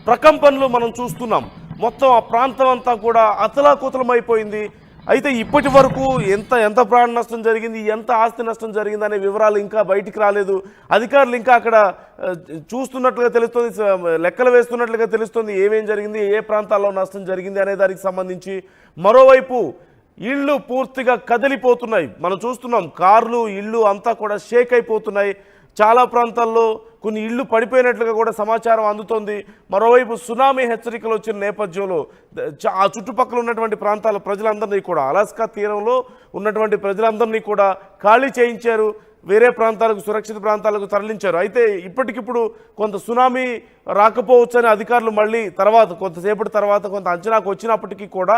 ప్రకంపనలు మనం చూస్తున్నాం. మొత్తం ఆ ప్రాంతం అంతా కూడా అతలాకుతలమైపోయింది. అయితే ఇప్పటి వరకు ఎంత ప్రాణ నష్టం జరిగింది, ఎంత ఆస్తి నష్టం జరిగింది అనే వివరాలు ఇంకా బయటికి రాలేదు. అధికారులు ఇంకా అక్కడ చూస్తున్నట్లుగా తెలుస్తుంది, లెక్కలు వేస్తున్నట్లుగా తెలుస్తుంది ఏమేం జరిగింది, ఏ ప్రాంతాల్లో నష్టం జరిగింది అనే దానికి సంబంధించి. మరోవైపు ఇళ్ళు పూర్తిగా కదిలిపోతున్నాయి. మనం చూస్తున్నాం కార్లు, ఇళ్ళు అంతా కూడా షేక్ అయిపోతున్నాయి. చాలా ప్రాంతాల్లో కొన్ని ఇళ్ళు పడిపోయినట్లుగా కూడా సమాచారం అందుతోంది. మరోవైపు సునామీ హెచ్చరికలు వచ్చిన నేపథ్యంలో ఆ చుట్టుపక్కల ఉన్నటువంటి ప్రాంతాల ప్రజలందరినీ కూడా, అలాస్కా తీరంలో ఉన్నటువంటి ప్రజలందరినీ కూడా ఖాళీ చేయించారు, వేరే ప్రాంతాలకు, సురక్షిత ప్రాంతాలకు తరలించారు. అయితే ఇప్పటికిప్పుడు కొంత సునామీ రాకపోవచ్చని అధికారులు మళ్ళీ కొంతసేపటి తర్వాత కొంత అంచనాకు వచ్చినప్పటికీ కూడా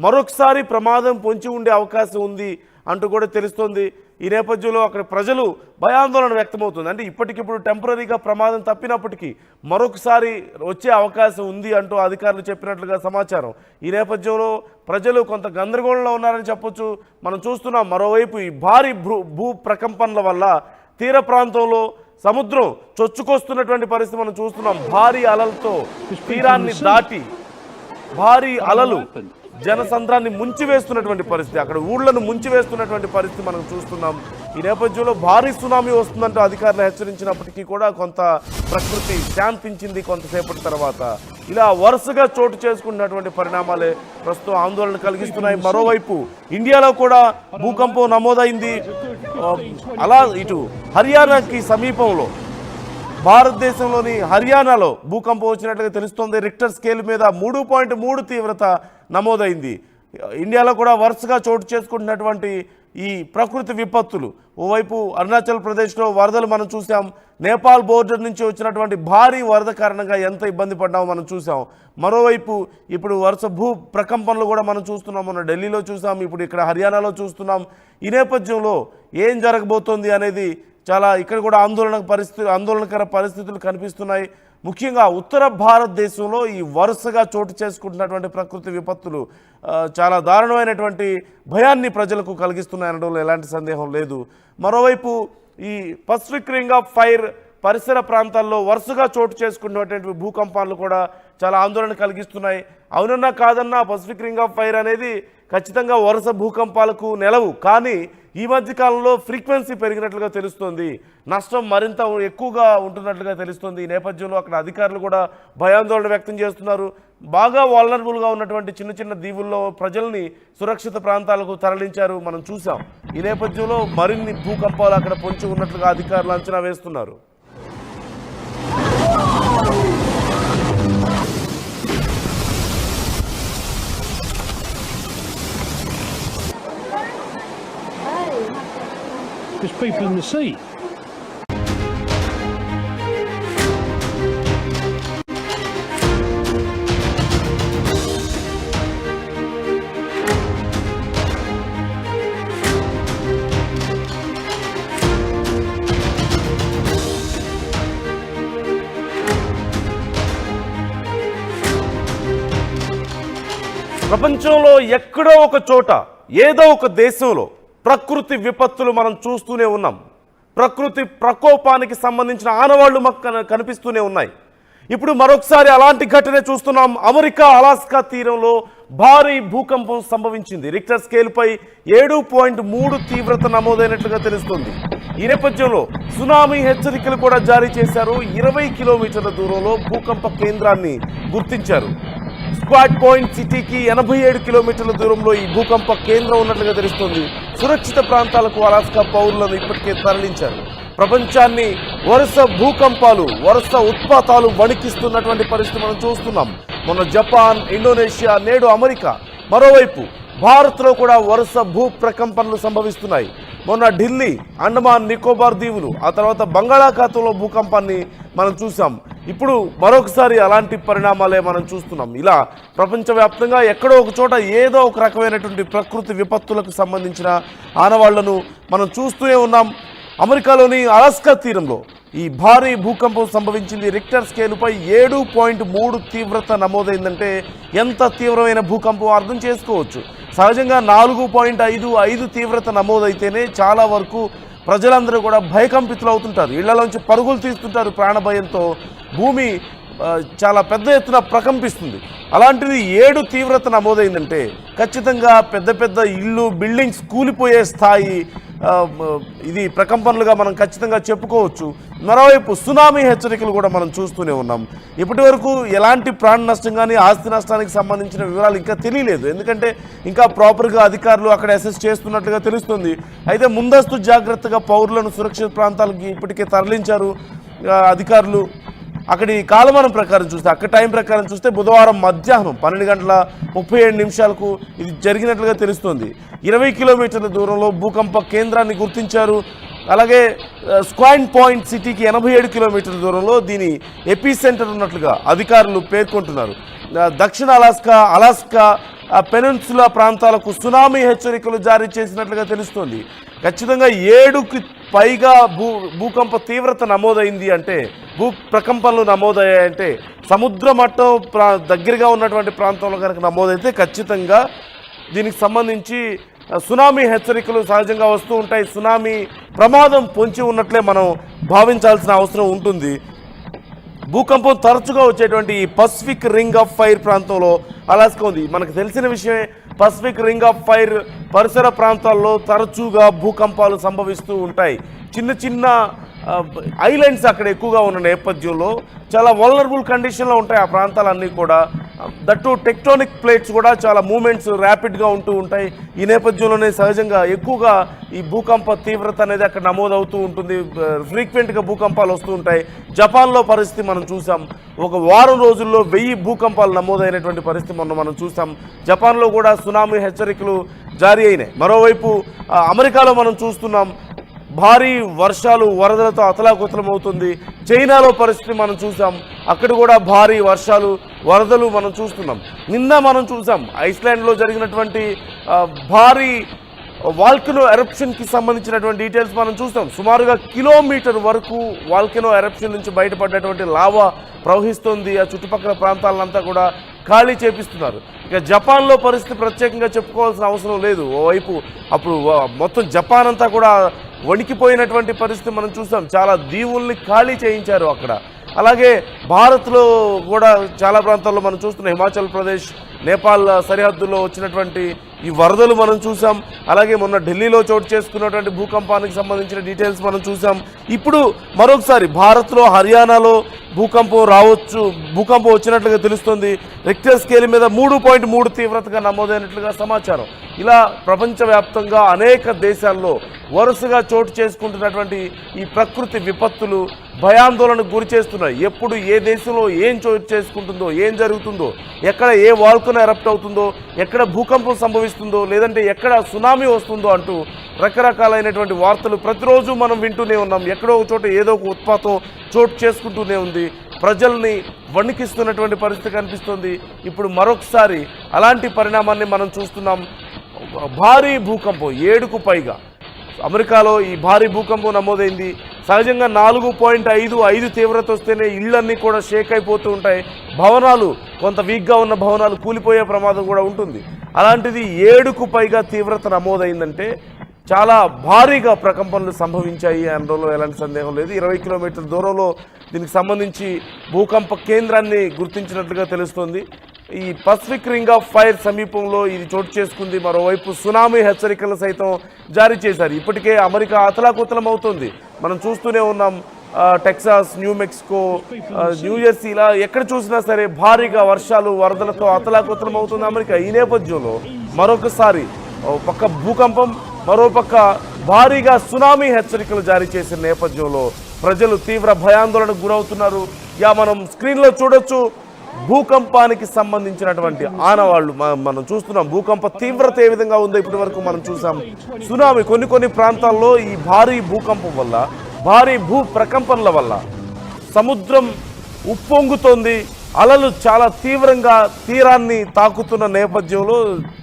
మరొకసారి ప్రమాదం పొంచి ఉండే అవకాశం ఉంది అంటూ కూడా తెలుస్తోంది. ఈ నేపథ్యంలో అక్కడ ప్రజలు భయాందోళన వ్యక్తమవుతుంది. అంటే ఇప్పటికిప్పుడు టెంపరీగా ప్రమాదం తప్పినప్పటికీ మరొకసారి వచ్చే అవకాశం ఉంది అంటూ అధికారులు చెప్పినట్లుగా సమాచారం. ఈ నేపథ్యంలో ప్రజలు కొంత గందరగోళంలో ఉన్నారని చెప్పొచ్చు. మనం చూస్తున్నాం మరోవైపు ఈ భారీ భూ ప్రకంపనల వల్ల తీర ప్రాంతంలో సముద్రం చొచ్చుకొస్తున్నటువంటి పరిస్థితి మనం చూస్తున్నాం. భారీ అలలతో తీరాన్ని దాటి భారీ అలలు జనసంద్రాన్ని ముంచివేస్తున్నటువంటి పరిస్థితి, అక్కడ ఊళ్లను ముంచివేస్తున్నటువంటి పరిస్థితి మనం చూస్తున్నాం. ఈ నేపథ్యంలో భారీ సునామీ వస్తుందంటూ అధికారులు హెచ్చరించినప్పటికీ కూడా కొంత ప్రకృతి శాంతించింది కొంతసేపటి తర్వాత. ఇలా వరుసగా చోటు చేసుకున్నటువంటి పరిణామాలే ప్రస్తుతం ఆందోళన కలిగిస్తున్నాయి. మరోవైపు ఇండియాలో కూడా భూకంపం నమోదైంది. అలా ఇటు హర్యానాకి సమీపంలో భారతదేశంలోని హర్యానాలో భూకంపం వచ్చినట్లుగా తెలుస్తోంది. రిక్టర్ స్కేల్ మీద 3.3 తీవ్రత నమోదైంది. ఇండియాలో కూడా వరుసగా చోటు చేసుకుంటున్నటువంటి ఈ ప్రకృతి విపత్తులు, ఓవైపు అరుణాచల్ ప్రదేశ్లో వరదలు మనం చూసాం, నేపాల్ బోర్డర్ నుంచి వచ్చినటువంటి భారీ వరద కారణంగా ఎంత ఇబ్బంది పడ్డామో మనం చూసాం. మరోవైపు ఇప్పుడు వరుస భూ ప్రకంపనలు కూడా మనం చూస్తున్నాం. మొన్న ఢిల్లీలో చూసాం, ఇప్పుడు ఇక్కడ హర్యానాలో చూస్తున్నాం. ఈ నేపథ్యంలో ఏం జరగబోతోంది అనేది చాలా ఇక్కడ కూడా ఆందోళనకర పరిస్థితులు కనిపిస్తున్నాయి. ముఖ్యంగా ఉత్తర భారతదేశంలో ఈ వరుసగా చోటు చేసుకుంటున్నటువంటి ప్రకృతి విపత్తులు చాలా దారుణమైనటువంటి భయాన్ని ప్రజలకు కలిగిస్తున్నాయనడంలో ఎలాంటి సందేహం లేదు. మరోవైపు ఈ పసిఫిక్ రింగ్ ఆఫ్ ఫైర్ పరిసర ప్రాంతాల్లో వరుసగా చోటు చేసుకున్నటువంటి భూకంపాలు కూడా చాలా ఆందోళన కలిగిస్తున్నాయి. అవునన్నా కాదన్నా పసిఫిక్ రింగ్ ఆఫ్ ఫైర్ అనేది ఖచ్చితంగా వరుస భూకంపాలకు నెలవు. కానీ ఈ మధ్య కాలంలో ఫ్రీక్వెన్సీ పెరిగినట్లుగా తెలుస్తోంది, నష్టం మరింత ఎక్కువగా ఉంటున్నట్లుగా తెలుస్తోంది. ఈ నేపథ్యంలో అక్కడ అధికారులు కూడా భయాందోళన వ్యక్తం చేస్తున్నారు. బాగా వాల్నరబుల్గా ఉన్నటువంటి చిన్న చిన్న దీవుల్లో ప్రజల్ని సురక్షిత ప్రాంతాలకు తరలించారు, మనం చూసాం. ఈ నేపథ్యంలో మరిన్ని భూకంపాలు అక్కడ పొంచి ఉన్నట్లుగా అధికారులు అంచనా వేస్తున్నారు. There's people in the sea. ప్రపంచంలో ఎక్కడో ఒక చోట, ఏదో ఒక దేశంలో ప్రకృతి విపత్తులు మనం చూస్తూనే ఉన్నాం. ప్రకృతి ప్రకోపానికి సంబంధించిన ఆనవాళ్లు మాకు కనిపిస్తూనే ఉన్నాయి. ఇప్పుడు మరొకసారి అలాంటి ఘటన చూస్తున్నాం. అమెరికా అలాస్కా తీరంలో భారీ భూకంపం సంభవించింది. రిక్టర్ స్కేల్పై 7.3 తీవ్రత నమోదైనట్లుగా తెలుస్తుంది. ఈ నేపథ్యంలో సునామీ హెచ్చరికలు కూడా జారీ చేశారు. 20 కిలోమీటర్ల దూరంలో భూకంప కేంద్రాన్ని గుర్తించారు. స్క్వాడ్ పాయింట్ సిటీకి 87 కిలోమీటర్ల దూరంలో ఈ భూకంప కేంద్రం ఉన్నట్లుగా తెలుస్తోంది. సురక్షిత ప్రాంతాలకు అలాస్కా పౌరులను ఇప్పటికే తరలించారు. ప్రపంచాన్ని వరుస భూకంపాలు, వరుస ఉత్పాతాలు వణికిస్తున్నటువంటి పరిస్థితి మనం చూస్తున్నాం. మొన్న జపాన్, ఇండోనేషియా, నేడు అమెరికా. మరోవైపు భారత్లో కూడా వరుస భూ ప్రకంపనలు సంభవిస్తున్నాయి. మొన్న ఢిల్లీ, అండమాన్ నికోబార్ దీవులు, ఆ తర్వాత బంగాళాఖాతంలో భూకంపాన్ని మనం చూసాం. ఇప్పుడు మరొకసారి అలాంటి పరిణామాలే మనం చూస్తున్నాం. ఇలా ప్రపంచవ్యాప్తంగా ఎక్కడో ఒక చోట ఏదో ఒక రకమైనటువంటి ప్రకృతి విపత్తులకు సంబంధించిన ఆనవాళ్లను మనం చూస్తూనే ఉన్నాం. అమెరికాలోని అలాస్కా తీరంలో ఈ భారీ భూకంపం సంభవించింది. రిక్టర్ స్కేలుపై 7.3 తీవ్రత నమోదైందంటే ఎంత తీవ్రమైన భూకంపం అర్థం చేసుకోవచ్చు. సహజంగా 4.55 తీవ్రత నమోదైతేనే చాలా వరకు ప్రజలందరూ కూడా భయకంపితులు అవుతుంటారు, ఇళ్లలోంచి పరుగులు తీస్తుంటారు ప్రాణభయంతో. భూమి చాలా పెద్ద ఎత్తున ప్రకంపిస్తుంది. అలాంటిది 7 తీవ్రత నమోదైందంటే ఖచ్చితంగా పెద్ద పెద్ద ఇళ్ళు బిల్డింగ్స్ కూలిపోయే స్థాయి ఇది ప్రకంపనలుగా మనం ఖచ్చితంగా చెప్పుకోవచ్చు. మరోవైపు సునామీ హెచ్చరికలు కూడా మనం చూస్తూనే ఉన్నాం. ఇప్పటి వరకు ఎలాంటి ప్రాణ నష్టం కానీ ఆస్తి నష్టానికి సంబంధించిన వివరాలు ఇంకా తెలియలేదు. ఎందుకంటే ఇంకా ప్రాపర్గా అధికారులు అక్కడ అసెస్ చేస్తున్నట్లుగా తెలుస్తుంది. అయితే ముందస్తు జాగ్రత్తగా పౌరులను సురక్షిత ప్రాంతాలకి ఇప్పటికే తరలించారు అధికారులు. అక్కడి కాలమానం ప్రకారం చూస్తే అక్కడ టైం ప్రకారం చూస్తే బుధవారం మధ్యాహ్నం 12:37 ఇది జరిగినట్లుగా తెలుస్తోంది. 20 కిలోమీటర్ల దూరంలో భూకంప కేంద్రాన్ని గుర్తించారు. అలాగే స్క్వాన్ పాయింట్ సిటీకి 87 కిలోమీటర్ల దూరంలో దీని ఎపీ సెంటర్ ఉన్నట్లుగా అధికారులు పేర్కొంటున్నారు. దక్షిణ అలాస్కా పెనిన్సులా ప్రాంతాలకు సునామీ హెచ్చరికలు జారీ చేసినట్లుగా తెలుస్తోంది. ఖచ్చితంగా 7కి పైగా భూకంప తీవ్రత నమోదైంది అంటే ప్రకంపనలు నమోదయ్యాయంటే సముద్ర మట్టం దగ్గరగా ఉన్నటువంటి ప్రాంతంలో కనుక నమోదైతే ఖచ్చితంగా దీనికి సంబంధించి సునామీ హెచ్చరికలు సహజంగా వస్తూ ఉంటాయి. సునామీ ప్రమాదం పొంచి ఉన్నట్లే మనం భావించాల్సిన అవసరం ఉంటుంది. భూకంపం తరచుగా వచ్చేటువంటి ఈ పసిఫిక్ రింగ్ ఆఫ్ ఫైర్ ప్రాంతంలో అలాస్కా ఉంది. మనకు తెలిసిన విషయమే, పసిఫిక్ రింగ్ ఆఫ్ ఫైర్ పరిసర ప్రాంతాల్లో తరచుగా భూకంపాలు సంభవిస్తూ ఉంటాయి. చిన్న చిన్న ఐలాండ్స్ అక్కడ ఎక్కువగా ఉన్న నేపథ్యంలో చాలా వల్నరబుల్ కండిషన్లో ఉంటాయి ఆ ప్రాంతాలన్నీ కూడా. దట్టు టెక్టోనిక్ ప్లేట్స్ కూడా చాలా మూమెంట్స్ ర్యాపిడ్గా ఉంటూ ఉంటాయి. ఈ నేపథ్యంలోనే సహజంగా ఎక్కువగా ఈ భూకంప తీవ్రత అనేది అక్కడ నమోదవుతూ ఉంటుంది. ఫ్రీక్వెంట్గా భూకంపాలు వస్తూ ఉంటాయి. జపాన్లో పరిస్థితి మనం చూసాం. ఒక వారం రోజుల్లో 1000 భూకంపాలు నమోదైనటువంటి పరిస్థితి మనం చూసాం. జపాన్లో కూడా సునామీ హెచ్చరికలు జారీ అయినాయి. మరోవైపు అమెరికాలో మనం చూస్తున్నాం భారీ వర్షాలు వరదలతో అతలాకుతలమవుతుంది. చైనాలో పరిస్థితి మనం చూసాం. అక్కడ కూడా భారీ వర్షాలు వరదలు మనం చూస్తున్నాం. నిన్న మనం చూసాం ఐస్లాండ్లో జరిగినటువంటి భారీ వాల్కనో ఎరప్షన్కి సంబంధించినటువంటి డీటెయిల్స్ మనం చూస్తాం. సుమారుగా కిలోమీటర్ వరకు వాల్కనో ఎరప్షన్ నుంచి బయటపడ్డటువంటి లావా ప్రవహిస్తుంది. ఆ చుట్టుపక్కల ప్రాంతాలంతా కూడా ఖాళీ చేపిస్తున్నారు. ఇక జపాన్లో పరిస్థితి ప్రత్యేకంగా చెప్పుకోవాల్సిన అవసరం లేదు. ఓవైపు అప్పుడు మొత్తం జపాన్ అంతా కూడా వణికిపోయినటువంటి పరిస్థితి మనం చూసాం. చాలా దీవుల్ని ఖాళీ చేయించారు అక్కడ. అలాగే భారత్లో కూడా చాలా ప్రాంతాల్లో మనం చూస్తున్నాం. హిమాచల్ ప్రదేశ్ నేపాల్ సరిహద్దుల్లో వచ్చినటువంటి ఈ వరదలు మనం చూసాం. అలాగే మొన్న ఢిల్లీలో చోటు చేసుకున్నటువంటి భూకంపానికి సంబంధించిన డీటెయిల్స్ మనం చూసాం. ఇప్పుడు మరొకసారి భారత్లో హర్యానాలో భూకంపం వచ్చినట్లుగా తెలుస్తుంది. రిక్టర్ స్కేల్ మీద 3.3 తీవ్రతగా నమోదైనట్లుగా సమాచారం. ఇలా ప్రపంచవ్యాప్తంగా అనేక దేశాల్లో వరుసగా చోటు చేసుకుంటున్నటువంటి ఈ ప్రకృతి విపత్తులు భయాందోళనకు గురి చేస్తున్నాయి. ఎప్పుడు ఏ దేశంలో ఏం చోటు చేసుకుంటుందో, ఏం జరుగుతుందో, ఎక్కడ ఏ వాల్కనో ఎరప్ట్ అవుతుందో, ఎక్కడ భూకంపం సంభవిస్తుందో, లేదంటే ఎక్కడ సునామీ వస్తుందో అంటూ రకరకాలైనటువంటి వార్తలు ప్రతిరోజు మనం వింటూనే ఉన్నాం. ఎక్కడో ఒక చోట ఏదో ఒక ఉత్పాతం చోటు చేసుకుంటూనే ఉంది. ప్రజల్ని వణికిస్తున్నటువంటి పరిస్థితి కనిపిస్తుంది. ఇప్పుడు మరొకసారి అలాంటి పరిణామాన్ని మనం చూస్తున్నాం. భారీ భూకంపం 7కు పైగా అమెరికాలో ఈ భారీ భూకంపం నమోదైంది. సహజంగా 4.5 తీవ్రత వస్తేనే ఇళ్ళన్నీ కూడా షేక్ అయిపోతూ ఉంటాయి. భవనాలు కొంత వీక్గా ఉన్న భవనాలు కూలిపోయే ప్రమాదం కూడా ఉంటుంది. అలాంటిది 7కు పైగా తీవ్రత నమోదైందంటే చాలా భారీగా ప్రకంపనలు సంభవించాయి అనడంలో ఎలాంటి సందేహం లేదు. 20 కిలోమీటర్ల దూరంలో దీనికి సంబంధించి భూకంప కేంద్రాన్ని గుర్తించినట్లుగా తెలుస్తోంది. ఈ పసిఫిక్ రింగ్ ఆఫ్ ఫైర్ సమీపంలో ఇది చోటు చేసుకుంది. మరోవైపు సునామీ హెచ్చరికలు సైతం జారీ చేశారు. ఇప్పటికే అమెరికా అతలాకుతలం అవుతుంది. మనం చూస్తూనే ఉన్నాం. టెక్సాస్, న్యూ మెక్సికో, న్యూజెర్సీ ఇలా ఎక్కడ చూసినా సరే భారీగా వర్షాలు వరదలతో అతలాకుతలం అవుతుంది అమెరికా. ఈ నేపథ్యంలో మరొకసారి పక్క భూకంపం, మరోపక్క భారీగా సునామీ హెచ్చరికలు జారీ చేసిన నేపథ్యంలో ప్రజలు తీవ్ర భయాందోళనకు గురవుతున్నారు. మనం స్క్రీన్లో చూడొచ్చు భూకంపానికి సంబంధించినటువంటి ఆనవాళ్లు మనం చూస్తున్నాం. భూకంప తీవ్రత ఏ విధంగా ఉందో ఇప్పటి వరకు మనం చూసాం. సునామీ కొన్ని ప్రాంతాల్లో ఈ భారీ భూకంపం వల్ల, భారీ భూ ప్రకంపనల వల్ల సముద్రం ఉప్పొంగుతోంది. అలలు చాలా తీవ్రంగా తీరాన్ని తాకుతున్న నేపథ్యంలో,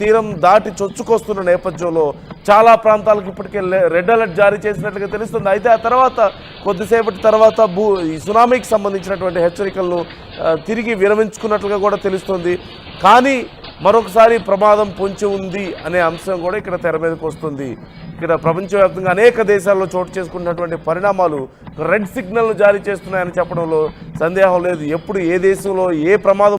తీరం దాటి చొచ్చుకొస్తున్న నేపథ్యంలో చాలా ప్రాంతాలకు ఇప్పటికే రెడ్ అలర్ట్ జారీ చేసినట్లుగా తెలుస్తుంది. అయితే ఆ తర్వాత కొద్దిసేపటి తర్వాత ఈ సునామీకి సంబంధించినటువంటి హెచ్చరికలను తిరిగి విరమించుకున్నట్లుగా కూడా తెలుస్తుంది. కానీ మరొకసారి ప్రమాదం పొంచి ఉంది అనే అంశం కూడా ఇక్కడ తెర మీదకి వస్తుంది. ఇక్కడ ప్రపంచవ్యాప్తంగా అనేక దేశాల్లో చోటు చేసుకున్నటువంటి పరిణామాలు రెడ్ సిగ్నల్ను జారీ చేస్తున్నాయని చెప్పడంలో సందేహం లేదు. ఎప్పుడు ఏ దేశంలో ఏ ప్రమాదం